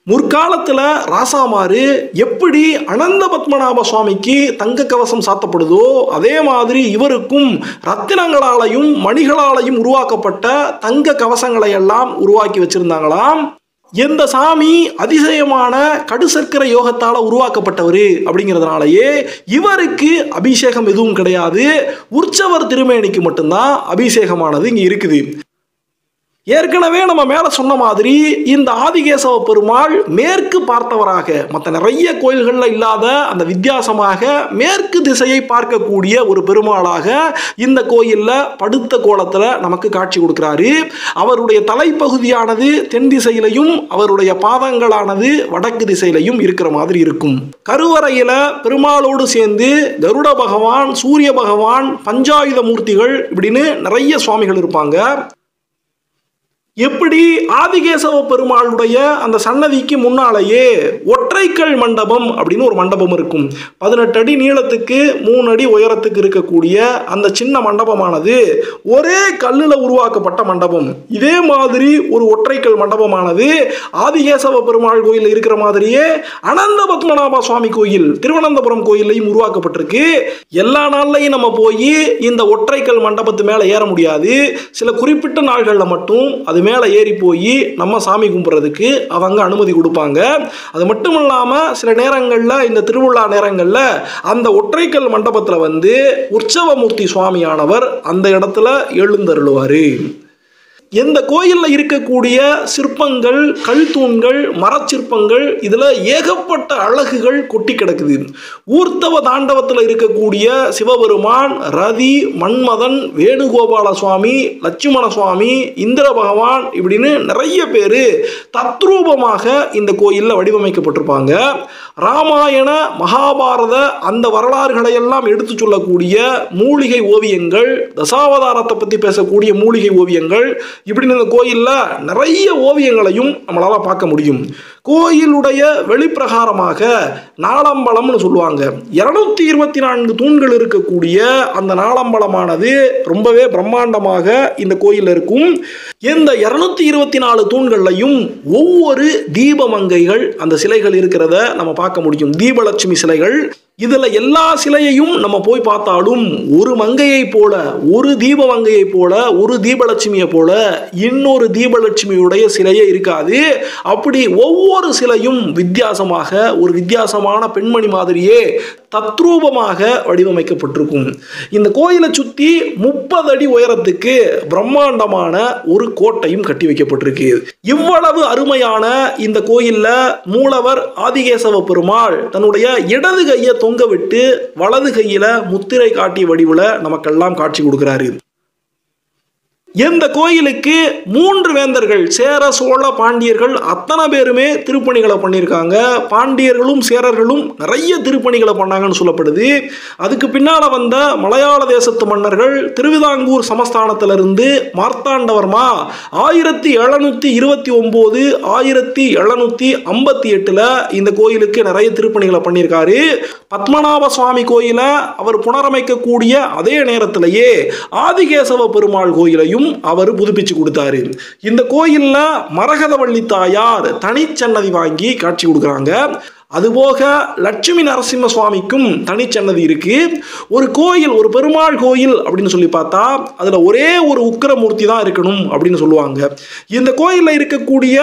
முற்காலத்தில் ராசாமாறு எப்படி அனந்த பத்மநாப சுவாமிக்கு தங்க கவசம் சாத்தப்படுதோ அதே மாதிரி இவருக்கும் ரத்தினங்களாலையும் மணிகளாலையும் உருவாக்கப்பட்ட தங்க கவசங்களை எல்லாம் உருவாக்கி வச்சிருந்தாங்களாம். இந்த சாமி அதிசயமான கடு சர்க்கரை யோகத்தால் உருவாக்கப்பட்டவர் அப்படிங்கிறதுனாலேயே இவருக்கு அபிஷேகம் எதுவும் கிடையாது. உற்சவர் திருமேனிக்கு மட்டும்தான் அபிஷேகமானது இங்கே இருக்குது. ஏற்கனவே நம்ம மேலே சொன்ன மாதிரி இந்த ஆதிகேசவ பெருமாள் மேற்கு பார்த்தவராக, மற்ற நிறைய கோயில்களில் இல்லாத அந்த வித்தியாசமாக மேற்கு திசையை பார்க்கக்கூடிய ஒரு பெருமாளாக இந்த கோயிலில் படுத்த கோலத்தில் நமக்கு காட்சி கொடுக்கிறாரு. அவருடைய தலைப்பகுதியானது தென் திசையிலையும் அவருடைய பாதங்களானது வடக்கு திசையிலையும் இருக்கிற மாதிரி இருக்கும். கருவறையில் பெருமாளோடு சேர்ந்து கருட பகவான், சூரிய பகவான், பஞ்சாயுத மூர்த்திகள் இப்படின்னு நிறைய சுவாமிகள் இருப்பாங்க. எப்படி ஆதிகேசவ பெருமாளுடைய அந்த சன்னதிக்கு முன்னாலேயே ஒற்றைக்கல் மண்டபம் அப்படின்னு ஒரு மண்டபம் இருக்கும். 18 அடி நீளத்துக்கு 3 அடி உயரத்துக்கு இருக்கக்கூடிய அந்த சின்ன மண்டபமானது ஒரே கல்லில் உருவாக்கப்பட்ட மண்டபம். இதே மாதிரி ஒரு ஒற்றைக்கல் மண்டபமானது ஆதிகேசவ பெருமாள் கோயில் இருக்கிற மாதிரியே அனந்த பத்மநாப சுவாமி கோயில் திருவனந்தபுரம் கோயிலையும் உருவாக்கப்பட்டிருக்கு. எல்லா நாள்லையும் நம்ம போய் இந்த ஒற்றைக்கல் மண்டபத்து மேலே ஏற முடியாது. சில குறிப்பிட்ட நாள்களில் மட்டும் அது மேலே ஏறி போய் நம்ம சாமி கும்பிட்றதுக்கு அவங்க அனுமதி கொடுப்பாங்க. அது மட்டும் இல்லாமல் சில நேரங்களில் இந்த திருவிழா நேரங்களில் அந்த ஒற்றைக்கல் மண்டபத்தில் வந்து உற்சவமூர்த்தி சுவாமியானவர் அந்த இடத்துல எழுந்தருளுவார். இந்த கோயிலில் இருக்கக்கூடிய சிற்பங்கள், கல் தூண்கள், மரச்சிற்பங்கள், இதில் ஏகப்பட்ட அழகுகள் கொட்டி கிடக்குது. ஊர்த்தவ தாண்டவத்தில் இருக்கக்கூடிய சிவபெருமான், ரதி, மன்மதன், வேணுகோபால சுவாமி, லட்சுமண சுவாமி, இந்திர பகவான் இப்படின்னு நிறைய பேர் தத்ரூபமாக இந்த கோயிலில் வடிவமைக்கப்பட்டிருப்பாங்க. ராமாயண, மகாபாரத அந்த வரலாறுகளை எல்லாம் எடுத்து சொல்லக்கூடிய மூலிகை ஓவியங்கள், தசாவதாரத்தை பற்றி பேசக்கூடிய மூலிகை ஓவியங்கள், இப்படின்னு இந்த கோயிலில் நிறைய ஓவியங்களையும் நம்மளால் பார்க்க முடியும். கோயிலுடைய வெளிப்பிரகாரமாக நாளம்பலம்னு சொல்லுவாங்க. 224 தூண்கள் இருக்கக்கூடிய அந்த நாளம்பலமானது ரொம்பவே பிரம்மாண்டமாக இந்த கோயிலில் இருக்கும். இந்த 224 தூண்கள்லையும் ஒவ்வொரு தீபமங்கைகள் அந்த சிலைகள் இருக்கிறத நம்ம பார்க்க முடியும். தீபலட்சுமி சிலைகள். இதுல எல்லா சிலையையும் நம்ம போய் பார்த்தாலும் ஒரு மங்கையை போல, ஒரு தீபமங்கையை போல, ஒரு தீபலட்சுமியை போல இன்னொரு தீபலட்சுமியுடைய சிலையே இருக்காது. அப்படி ஒவ்வொரு சிலையும் வித்தியாசமாக, ஒரு வித்தியாசமான பெண்மணி மாதிரியே தத்ரூபமாக வடிவமைக்கப்பட்டிருக்கும். இந்த கோயிலை சுற்றி 30 அடி உயரத்துக்கு பிரம்மாண்டமான ஒரு கோட்டையும் கட்டி வைக்கப்பட்டிருக்கு. இவ்வளவு அருமையான இந்த கோயில்ல மூலவர் ஆதிகேசவ பெருமாள் தன்னுடைய இடது கையை தொங்க விட்டு வலது கையில முத்திரை காட்டிய வடிவுல நமக்கெல்லாம் காட்சி கொடுக்கிறாரு. இந்த கோயிலுக்கு 3 வேந்தர்கள், சேர, சோழ, பாண்டியர்கள் அத்தனை பேருமே திருப்பணிகளை பண்ணியிருக்காங்க. பாண்டியர்களும் சேரர்களும் நிறைய திருப்பணிகளை பண்ணாங்கன்னு சொல்லப்படுது. அதுக்கு பின்னால் வந்த மலையாள தேசத்து மன்னர்கள் திருவிதாங்கூர் சமஸ்தானத்திலிருந்து மார்த்தாண்டவர்மா 1729 1758 இந்த கோயிலுக்கு நிறைய திருப்பணிகளை பண்ணியிருக்காரு. பத்மநாப சுவாமி கோயிலை அவர் புனரமைக்கக்கூடிய அதே நேரத்திலேயே ஆதிகேசவ பெருமாள் கோயிலையும் அவர் புதுப்பிச்சு கொடுத்தாரு. இந்த கோயில்ல மரகதவள்ளி தாயார் தனிச்சன்னதி வாங்கி காட்சி கொடுக்குறாங்க. அதுபோக லட்சுமி நரசிம்ம சுவாமிக்கும் தனிச்சன்னதி இருக்கு. ஒரு கோயில், ஒரு பெருமாள் கோயில் அப்படின்னு சொல்லி பார்த்தா அதுல ஒரே ஒரு உக்கிரமூர்த்தி தான் இருக்கணும் அப்படின்னு சொல்லுவாங்க. இந்த கோயிலில் இருக்கக்கூடிய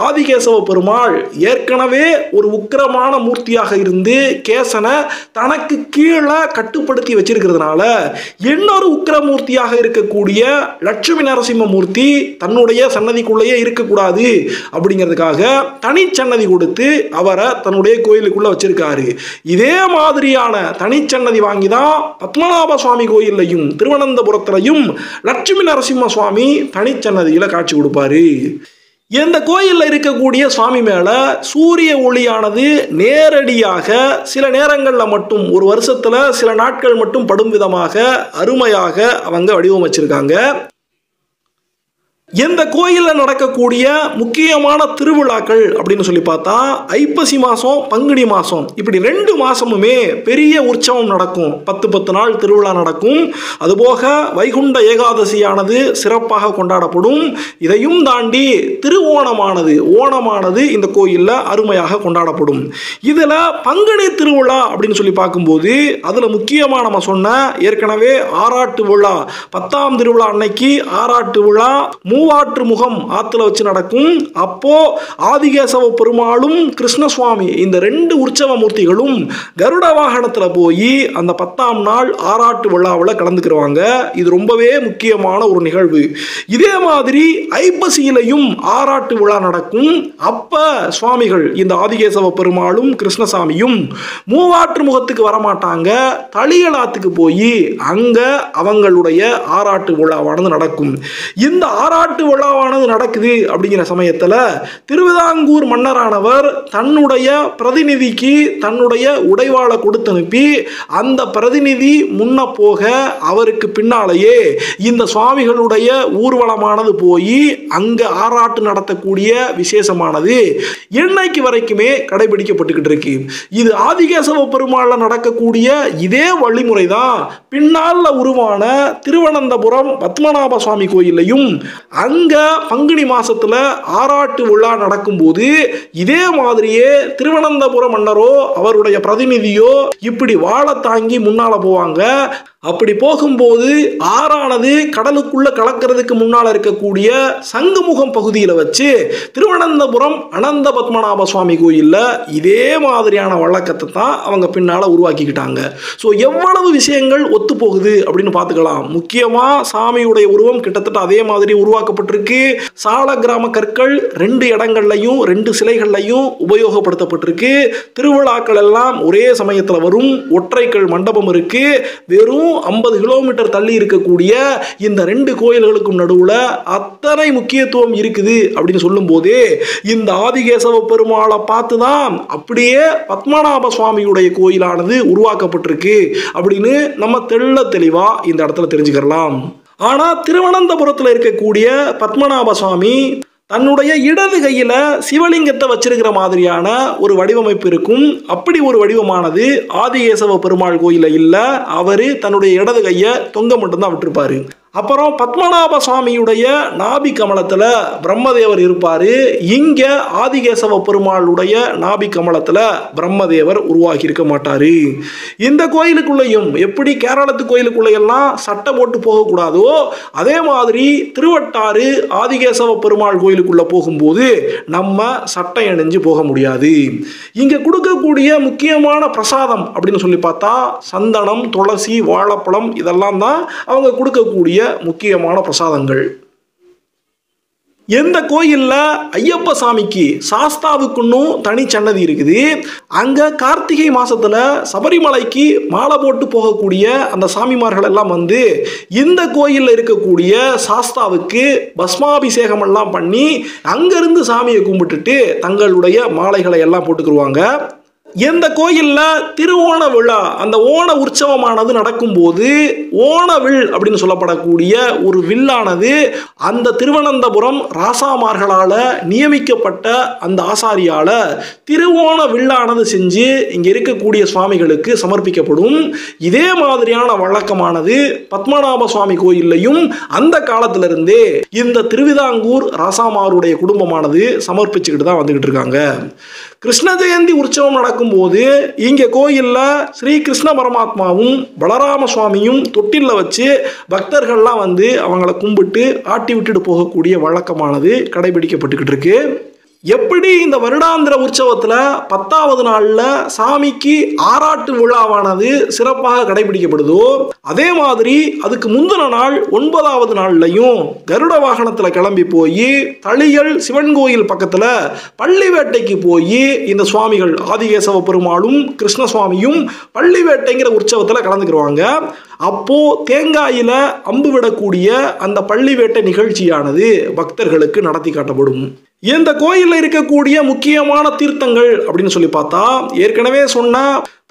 ஆதிகேசவ பெருமாள் ஏற்கனவே ஒரு உக்கிரமான மூர்த்தியாக இருந்து கேசனை தனக்கு கீழே கட்டுப்படுத்தி வச்சிருக்கிறதுனால இன்னொரு உக்கிரமூர்த்தியாக இருக்கக்கூடிய லட்சுமி நரசிம்ம மூர்த்தி தன்னுடைய சன்னதிக்குள்ளேயே இருக்கக்கூடாது அப்படிங்கிறதுக்காக தனிச்சன்னதி கொடுத்து அவரை தன்னுடைய கோயிலுக்குள்ள வச்சிருக்காரு. இதே மாதிரியான தனிச்சன்னதி வாங்கி தான் பத்மநாப சுவாமி கோயிலையும் திருவனந்தபுரத்திலையும் லட்சுமி நரசிம்ம சுவாமி தனிச்சன்னதியில காட்சி கொடுப்பாரு. இந்த கோயிலில் இருக்கக்கூடிய சுவாமி மேல சூரிய ஒளியானது நேரடியாக சில நேரங்களில் மட்டும், ஒரு வருஷத்துல சில நாட்கள் மட்டும் படும் விதமாக அருமையாக அவங்க வடிவமைச்சிருக்காங்க. இந்த கோயிலில் நடக்கக்கூடிய முக்கியமான திருவிழாக்கள் அப்படின்னு சொல்லி பார்த்தா ஐப்பசி மாதம், பங்குனி மாதம், இப்படி 2 மாதமுமே பெரிய உற்சவம் நடக்கும். 10 நாள் திருவிழா நடக்கும். அதுபோக வைகுண்ட ஏகாதசியானது சிறப்பாக கொண்டாடப்படும். இதையும் தாண்டி திருவோணமானது, ஓணமானது இந்த கோயிலில் அருமையாக கொண்டாடப்படும். இதில் பங்குனி திருவிழா அப்படின்னு சொல்லி பார்க்கும்போது அதில் முக்கியமாக நம்ம சொன்ன ஏற்கனவே ஆராட்டு விழா, 10ஆம் திருவிழா அன்னைக்கு ஆராட்டு விழா மூவாற்று முகம் ஆத்துல வச்சு நடக்கும். அப்போ ஆதிகேசவ பெருமாளும் கிருஷ்ணசுவாமி இந்த 2 உற்சவ மூர்த்திகளும் கருட வாகனத்துல போய் அந்த 10ஆம் நாள் ஆராட்டு விழாவில் கலந்துக்கிறவாங்க. இது ரொம்பவே முக்கியமான ஒரு நிகழ்வு. இதே மாதிரி ஐப்பசியிலையும் ஆராட்டு விழா நடக்கும். அப்ப சுவாமிகள் இந்த ஆதிகேசவ பெருமாளும் கிருஷ்ணசாமியும் மூவாற்று முகத்துக்கு வரமாட்டாங்க, தளியலாத்துக்கு போய் அங்க அவங்களுடைய ஆராட்டு விழாவானது நடக்கும். இந்த ஆராட்டு விழாவானது நடக்குது அப்படிங்கிற சமயத்தில் திருவிதாங்கூர் மன்னரானவர் தன்னுடைய பிரதிநிதிக்கு தன்னுடைய உடைவாளை கொடுத்து அனுப்பி அந்த பிரதிநிதி முன்ன போக அவருக்கு பின்னாலேயே இந்த சுவாமிகளுடைய ஊர்வலமானது போய் அங்க ஆராட்டு நடத்தக்கூடிய விசேஷமானது இன்னைக்கு வரைக்குமே கடைபிடிக்கப்பட்டுக்கிட்டு இருக்கு. இது ஆதிகேசவ பெருமாள்ல நடக்கக்கூடிய இதே வழிமுறை தான் பின்னால உருவான திருவனந்தபுரம் பத்மநாப சுவாமி கோயிலையும் அங்க பங்குனி மாசத்துல ஆராட்டு விழா நடக்கும்போது இதே மாதிரியே திருவனந்தபுரம் மன்னரோ அவருடைய பிரதிநிதியோ இப்படி வாழை தாங்கி முன்னால போவாங்க. அப்படி போகும்போது ஆறானது கடலுக்குள்ள கலக்கிறதுக்கு முன்னால் இருக்கக்கூடிய சங்குமுகம் பகுதியில் வச்சு திருவனந்தபுரம் அனந்த பத்மநாப சுவாமி கோயிலில் இதே மாதிரியான வழக்கத்தை தான் அவங்க பின்னால் உருவாக்கிக்கிட்டாங்க. ஸோ எவ்வளவு விஷயங்கள் ஒத்து போகுது அப்படின்னு பார்த்துக்கலாம். முக்கியமாக சாமியுடைய உருவம் கிட்டத்தட்ட அதே மாதிரி உருவாக்க உருவாக்கப்பட்டிருக்கு. சால கிராம கற்கள் 2 இடங்கள்லையும் 2 சிலைகள்லையும் உபயோகப்படுத்தப்பட்டிருக்கு. திருவிழாக்கள் எல்லாம் ஒரே சமயத்தில் வரும். ஒற்றைக்கல் மண்டபம் இருக்கு. வெறும் 50 கிலோமீட்டர் தள்ளி இருக்கக்கூடிய இந்த 2 கோயில்களுக்கும் நடுவுல அத்தனை முக்கியத்துவம் இருக்குது அப்படின்னு சொல்லும் போதே இந்த ஆதிகேசவ பெருமாளை பார்த்துதான் அப்படியே பத்மநாப சுவாமியுடைய கோயிலானது உருவாக்கப்பட்டிருக்கு அப்படின்னு நம்ம தெளிவா இந்த இடத்துல தெரிஞ்சுக்கலாம். ஆனா திருவனந்தபுரத்தில் இருக்கக்கூடிய பத்மநாப சுவாமி தன்னுடைய இடது கையில சிவலிங்கத்தை வச்சிருக்கிற மாதிரியான ஒரு வடிவமைப்பு இருக்கும். அப்படி ஒரு வடிவமானது ஆதிகேசவ பெருமாள் கோயில இல்ல. அவரு தன்னுடைய இடது கையை தொங்க மட்டும்தான் விட்டுருப்பாரு. அப்புறம் பத்மநாப சுவாமியுடைய நாபி கமலத்தில் பிரம்மதேவர் இருப்பார். இங்கே ஆதிகேசவ பெருமாளுடைய நாபி கமலத்தில் பிரம்மதேவர் உருவாகி இருக்க மாட்டார். இந்த கோயிலுக்குள்ளேயும் எப்படி கேரளத்து கோயிலுக்குள்ளையெல்லாம் சட்டை போட்டு போகக்கூடாதோ அதே மாதிரி திருவட்டாறு ஆதிகேசவ பெருமாள் கோயிலுக்குள்ளே போகும்போது நம்ம சட்டை அணிஞ்சு போக முடியாது. இங்கே கொடுக்கக்கூடிய முக்கியமான பிரசாதம் அப்படின்னு சொல்லி பார்த்தா சந்தனம், துளசி, வாழைப்பழம் இதெல்லாம் தான் அவங்க கொடுக்கக்கூடிய முக்கியமான பிரசாதங்கள். எந்த கோயில்ல ஐயப்ப சாமிக்கு சாஸ்தாவுக்குன்னும் தனி சன்னதி இருக்குது. அங்க கார்த்திகை மாசத்துல சபரிமலைக்கு மாலை போட்டு போகக்கூடிய அந்த சாமிமார்கள் எல்லாம் வந்து இந்த கோயில்ல இருக்கக்கூடிய சாஸ்தாவுக்கு பஸ்மாபிஷேகம் எல்லாம் பண்ணி அங்கிருந்து சாமியை கும்பிட்டுட்டு தங்களுடைய மாலைகளை எல்லாம் போட்டுக்குருவாங்க. எந்த கோயிலில் திருவோண விழா அந்த ஓண உற்சவமானது நடக்கும்போது ஓணவில் அப்படின்னு சொல்லப்படக்கூடிய ஒரு வில்லானது அந்த திருவனந்தபுரம் ராசாமார்களால் நியமிக்கப்பட்ட அந்த ஆசாரியால் திருவோண வில்லானது செஞ்சு இங்கே இருக்கக்கூடிய சுவாமிகளுக்கு சமர்ப்பிக்கப்படும். இதே மாதிரியான வழக்கமானது பத்மநாப சுவாமி கோயிலையும் அந்த காலத்திலிருந்தே இந்த திருவிதாங்கூர் ராசாமாருடைய குடும்பமானது சமர்ப்பிச்சுக்கிட்டு தான் வந்துகிட்டு இருக்காங்க. கிருஷ்ண ஜெயந்தி உற்சவம் நடக்கும்போது இங்கே கோயிலில் ஸ்ரீ கிருஷ்ண பரமாத்மாவும் பலராம சுவாமியும் தொட்டிலில் வச்சு பக்தர்கள்லாம் வந்து அவங்கள கும்பிட்டு ஆட்டி விட்டுட்டு போகக்கூடிய வழக்கமானது கடைபிடிக்கப்பட்டுக்கிட்டு இருக்கு. எப்படி இந்த வருடாந்திர உற்சவத்தில் 10வது நாளில் சாமிக்கு ஆராட்டு விழாவானது சிறப்பாக கடைபிடிக்கப்படுதோ அதே மாதிரி அதுக்கு முந்தின நாள் 9வது நாள்லையும் கருட வாகனத்தில் கிளம்பி போய் தளியல் சிவன் கோயில் பக்கத்தில் பள்ளி வேட்டைக்கு போய் இந்த சுவாமிகள் ஆதிகேசவ பெருமாளும் கிருஷ்ண சுவாமியும் பள்ளி வேட்டைங்கிற உற்சவத்தில் கலந்துக்கிடுவாங்க. அப்போ தேங்காயில அம்பு விடக்கூடிய அந்த பள்ளி வேட்டை நிகழ்ச்சியானது பக்தர்களுக்கு நடத்தி காட்டப்படும். இந்த கோயிலில் இருக்கக்கூடிய முக்கியமான தீர்த்தங்கள் அப்படின்னு சொல்லி பார்த்தா ஏற்கனவே சொன்ன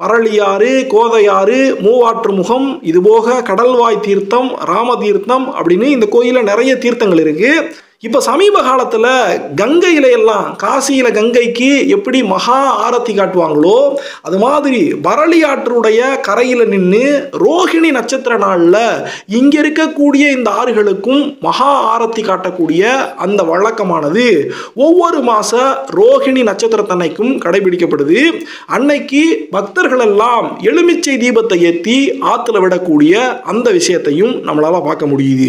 பரளியாறு, கோதையாறு, மூவாற்று முகம், இதுபோக கடல்வாய் தீர்த்தம், ராம தீர்த்தம் அப்படின்னு இந்த கோயிலில் நிறைய தீர்த்தங்கள் இருக்கு. இப்போ சமீப காலத்தில் கங்கையில எல்லாம் காசியில் கங்கைக்கு எப்படி மகா ஆரத்தி காட்டுவாங்களோ அது மாதிரி பரளி ஆற்றுடைய கரையில் நின்று ரோஹிணி நட்சத்திர நாளில் இங்கே இருக்கக்கூடிய இந்த ஆறுகளுக்கும் மகா ஆரத்தி காட்டக்கூடிய அந்த வழக்கமானது ஒவ்வொரு மாத ரோஹிணி நட்சத்திரத்தன்னைக்கும் கடைபிடிக்கப்படுது. அன்னைக்கு பக்தர்கள் எல்லாம் எலுமிச்சை தீபத்தை ஏற்றி ஆற்றுல விடக்கூடிய அந்த விஷயத்தையும் நம்மளால் பார்க்க முடியுது.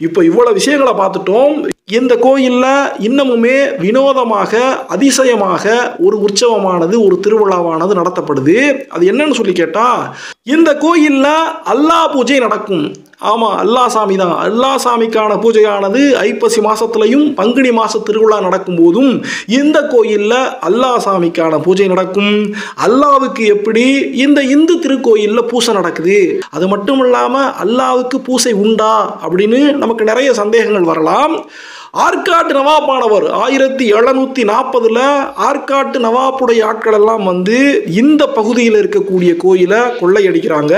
இப்போ இவ்வளோ விஷயங்களை பார்த்துட்டோம். இந்த கோயிலில் இன்னமுமே வினோதமாக அதிசயமாக ஒரு உற்சவமானது ஒரு திருவிழாவானது நடத்தப்படுது. அது என்னன்னு சொல்லி கேட்டால் இந்த கோயிலில் அல்லா பூஜை நடக்கும். ஆமாம், அல்லா சாமி தான். அல்லா சாமிக்கான பூஜையானது ஐப்பசி மாதத்துலையும் பங்குனி மாத திருவிழா நடக்கும் போதும் இந்த கோயிலில் அல்லா சாமிக்கான பூஜை நடக்கும். அல்லாவுக்கு எப்படி இந்த இந்து திருக்கோயிலில் பூசை நடக்குது, அது மட்டும் இல்லாமல் அல்லாவுக்கு பூசை உண்டா அப்படின்னு நமக்கு நிறைய சந்தேகங்கள் வரலாம். ஆற்காட்டு நவாப்பானவர் 1740 ஆற்காட்டு நவாப்புடைய ஆட்கள் எல்லாம் வந்து இந்த பகுதியில் இருக்கக்கூடிய கோயிலை கொள்ளையடிக்கிறாங்க.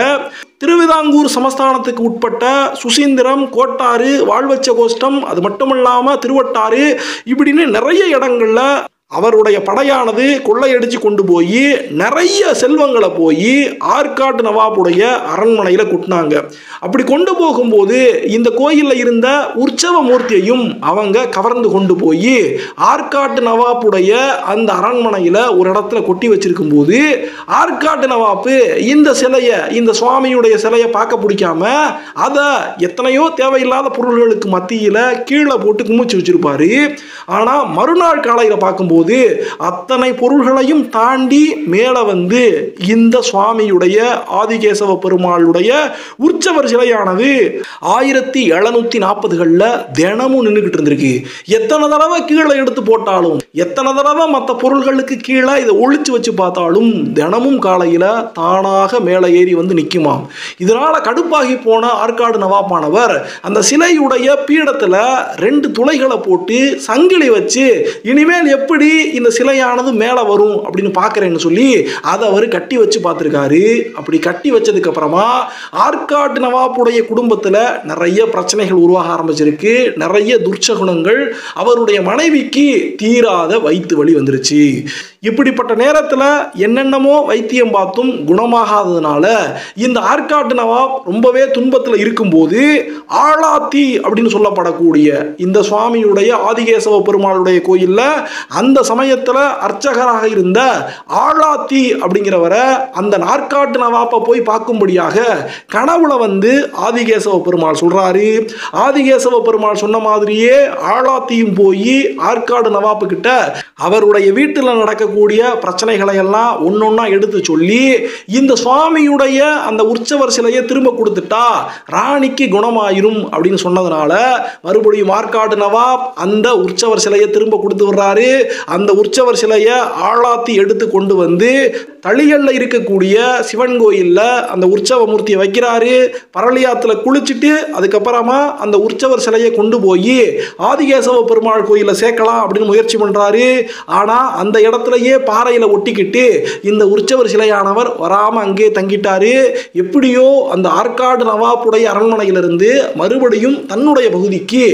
திருவிதாங்கூர் சமஸ்தானத்துக்கு உட்பட்ட சுசீந்திரம், கோட்டாறு, வாழ்வச்ச கோஷ்டம், அது மட்டும் இல்லாமல் திருவட்டாறு இப்படின்னு நிறைய இடங்கள்ல அவருடைய படையானது கொள்ளையடிச்சு கொண்டு போய் நிறைய செல்வங்களை போய் ஆற்காட்டு நவாப்புடைய அரண்மனையில் கொட்டினாங்க. அப்படி கொண்டு போகும்போது இந்த கோயிலில் இருந்த உற்சவ மூர்த்தியையும் அவங்க கவர்ந்து கொண்டு போய் ஆற்காட்டு நவாப்புடைய அந்த அரண்மனையில் ஒரு இடத்துல கொட்டி வச்சிருக்கும் போது ஆற்காட்டு நவாப்பு இந்த சிலையை, இந்த சுவாமியுடைய சிலையை பார்க்க பிடிக்காம அதை எத்தனையோ தேவையில்லாத பொருள்களுக்கு மத்தியில் கீழே போட்டு குமிச்சு வச்சிருப்பாரு. ஆனால் மறுநாள் காலையில் பார்க்கும்போது போது அத்தனை பொருள்களையும் தாண்டி மேலே வந்து இந்த சுவாமியுடைய ஆதிகேசவ பெருமாளுடைய உற்சவர் சிலையானது 1740களில் தினமும் நின்றுகிட்டு இருந்திருக்கு. எத்தனை தடவை கீழே எடுத்து போட்டாலும், எத்தனை தடவை மற்ற பொருள்களுக்கு கீழே இதை ஒழிச்சு வச்சு பார்த்தாலும் தினமும் காலையில் தானாக மேலே ஏறி வந்து நிற்குமாம். இதனால கடுப்பாகி போன ஆற்காடு நவாப்பானவர் அந்த சிலையுடைய பீடத்தில் 2 துளைகளை போட்டு சங்கிலி வச்சு இனிமேல் எப்படி இந்த சிலையானது மேலே வரும் அப்படின்னு பார்க்குறேன்னு சொல்லி அதை அவர் கட்டி வச்சு பார்த்துருக்காரு. அப்படி கட்டி வச்சதுக்கு அப்புறமா ஆற்காடு நவாப்புடைய குடும்பத்தில் நிறைய பிரச்சனைகள் உருவாக ஆரம்பிச்சிருக்கு. நிறைய துர்ச்சகுணங்கள், அவருடைய மனைவிக்கு தீராத வயிற்று வலி வந்துருச்சு. இப்படிப்பட்ட நேரத்தில் என்னென்னமோ வைத்தியம் பார்த்தும் குணமாகாததுனால இந்த ஆற்காட்டு நவாப் ரொம்பவே துன்பத்தில் இருக்கும்போது ஆளாத்தி அப்படின்னு சொல்லப்படக்கூடிய இந்த சுவாமியுடைய ஆதிகேசவ பெருமாளுடைய கோயிலில் அந்த சமயத்தில் அர்ச்சகராக இருந்த ஆளாத்தி அப்படிங்கிறவரை அந்த ஆற்காட்டு நவாப்பை போய் பார்க்கும்படியாக கனவுல வந்து ஆதிகேசவ பெருமாள் சொல்றாரு. ஆதிகேசவ பெருமாள் சொன்ன மாதிரியே ஆளாத்தியும் போய் ஆற்காடு நவாப்பு கிட்ட அவருடைய வீட்டில் நடக்கக்கூடிய பிரச்சனைகளை எல்லாம் ஒன்னொன்னா எடுத்து சொல்லி இந்த சுவாமியுடைய அந்த உற்சவர் சிலையை திரும்ப கொடுத்துட்டா ராணிக்கு குணமாயிரும் அப்படின்னு சொன்னதுனால மறுபடியும் ஆற்காடு நவாப் அந்த உற்சவர் சிலையை திரும்ப கொடுத்து வர்றாரு. அந்த உற்சவர் சிலையை ஆளாத்தி எடுத்து கொண்டு வந்து தளியல்ல இருக்கக்கூடிய சிவன் கோயில்ல அந்த உற்சவ மூர்த்தியை வைக்கிறாரு. பரளியாத்துல குளிச்சுட்டு அதுக்கப்புறமா அந்த உற்சவர் சிலையை கொண்டு போய் ஆதிகேசவ பெருமாள் கோயில சேர்க்கலாம் அப்படின்னு முயற்சி பண்றாரு. ஆனா அந்த இடத்துலயே பாறையில ஒட்டிக்கிட்டு இந்த உற்சவர் சிலையானவர் வராம அங்கே தங்கிட்டாரு. எப்படியோ அந்த ஆற்காடு நவாப்புடைய அரண்மனையிலிருந்து மறுபடியும் தன்னுடைய பகுதிக்கு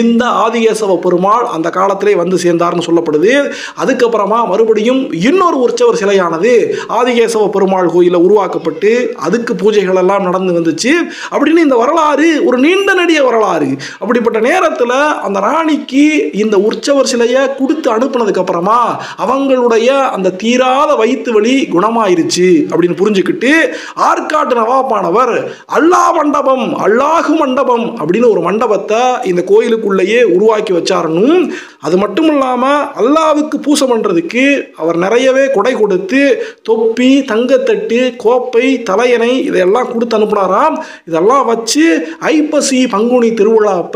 இந்த ஆதிகேசவ பெருமாள் அந்த காலத்திலே வந்து சேர்ந்தார்னு சொல்லப்படுது. அதுக்கப்புறமா மறுபடியும் இன்னொரு உற்சவர் சிலையானது ஆதிகேசவ பெருமாள் கோயில உருவாக்கப்பட்டு அதுக்கு பூஜைகள் எல்லாம் நடந்து வந்துச்சு. அப்படின்னு இந்த வரலாறு ஒரு நீண்ட நெடிய வரலாறு. அப்படிப்பட்ட நேரத்தில் அந்த ராணிக்கு இந்த உற்சவர் சிலையை கொடுத்து அனுப்புனதுக்கு அப்புறமா அவங்களுடைய அந்த தீராத வயிற்று வலி குணமாயிருச்சு அப்படின்னு புரிஞ்சுக்கிட்டு ஆற்காட்டு நவாப்பானவர் அல்லாஹு மண்டபம் அப்படின்னு ஒரு மண்டபத்தை இந்த கோயிலுக்குள்ளேயே உருவாக்கி வச்சாருன்னு. அது மட்டும் இல்லாம அல்லாவுக்கு பூசை பண்றதுக்கு அவர் நிறையவே கொடை கொடுத்து தொப்பி, தங்கத்தட்டு, கோப்பை, தலையணை இதையெல்லாம் கொடுத்து அனுப்புனாராம். இதெல்லாம் வச்சு ஐப்பசி பங்குனி திருவிழாப்ப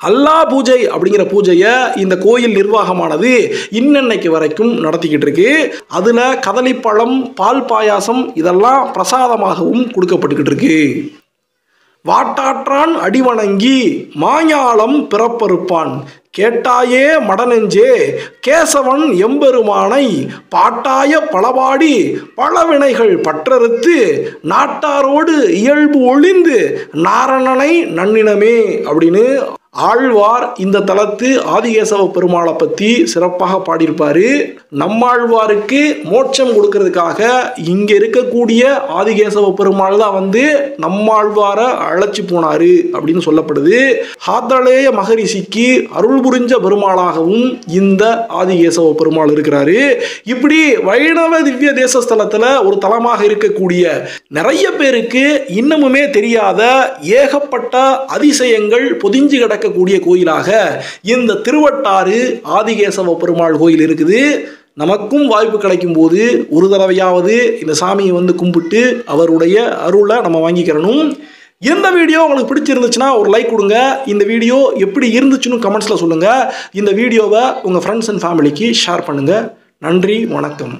அல்லா பூஜை அப்படிங்கிற பூஜையை இந்த கோயில் நிர்வாகமானது இன்னைக்கு வரைக்கும் நடத்திக்கிட்டு இருக்கு. அதுல கதளிப்பழம், பால் பாயாசம் இதெல்லாம் பிரசாதமாகவும் கொடுக்கப்பட்டுக்கிட்டு இருக்கு. வாட்டாற்றான் அடிவணங்கி மாஞாலம் பிறப்பறுப்பான் கேட்டாயே மடனெஞ்சே கேசவன் எம்பெருமானை பாட்டாய பலபாடி பலவினைகள் பற்றறுத்து நாட்டாரோடு இயல்பு ஒளிந்து நாரணனை நன்னினமே அப்படின்னு ஆழ்வார் இந்த தலத்து ஆதிகேசவ பெருமாளை பற்றி சிறப்பாக பாடியிருப்பார். நம்மாழ்வாருக்கு மோட்சம் கொடுக்கறதுக்காக இங்கே இருக்கக்கூடிய ஆதிகேசவ பெருமாள் தான் வந்து நம்மாழ்வாரை அழைச்சி போனார் அப்படின்னு சொல்லப்படுது. ஹாதளேய மகரிஷிக்கு அருள் புரிஞ்ச பெருமாளாகவும் இந்த ஆதிகேசவ பெருமாள் இருக்கிறாரு. இப்படி வைணவ திவ்ய தேசஸ்தலத்தில் ஒரு தலமாக இருக்கக்கூடிய நிறைய பேருக்கு இன்னமுமே தெரியாத ஏகப்பட்ட அதிசயங்கள் பொதிஞ்சு கிடக்க கூடிய கோயிலாக இந்த திருவட்டாறு ஆதிகேசவ பெருமாள் கோயில் இருக்குது. நமக்கும் வாய்ப்பு கிடைக்கும் போது ஒரு தடவையாவது இந்த சாமியை வந்து கும்பிட்டு அவருடைய அருளை நம்ம வாங்கிக்கிறணும். இந்த வீடியோ உங்களுக்கு பிடிச்சிருந்துச்சுன்னா ஒரு லைக் கொடுங்க. இந்த வீடியோ எப்படி இருந்துச்சுன்னு கமெண்ட்ஸில் சொல்லுங்கள். இந்த வீடியோவை உங்கள் ஃப்ரெண்ட்ஸ் அண்ட் ஃபேமிலிக்கு ஷேர் பண்ணுங்கள். நன்றி, வணக்கம்.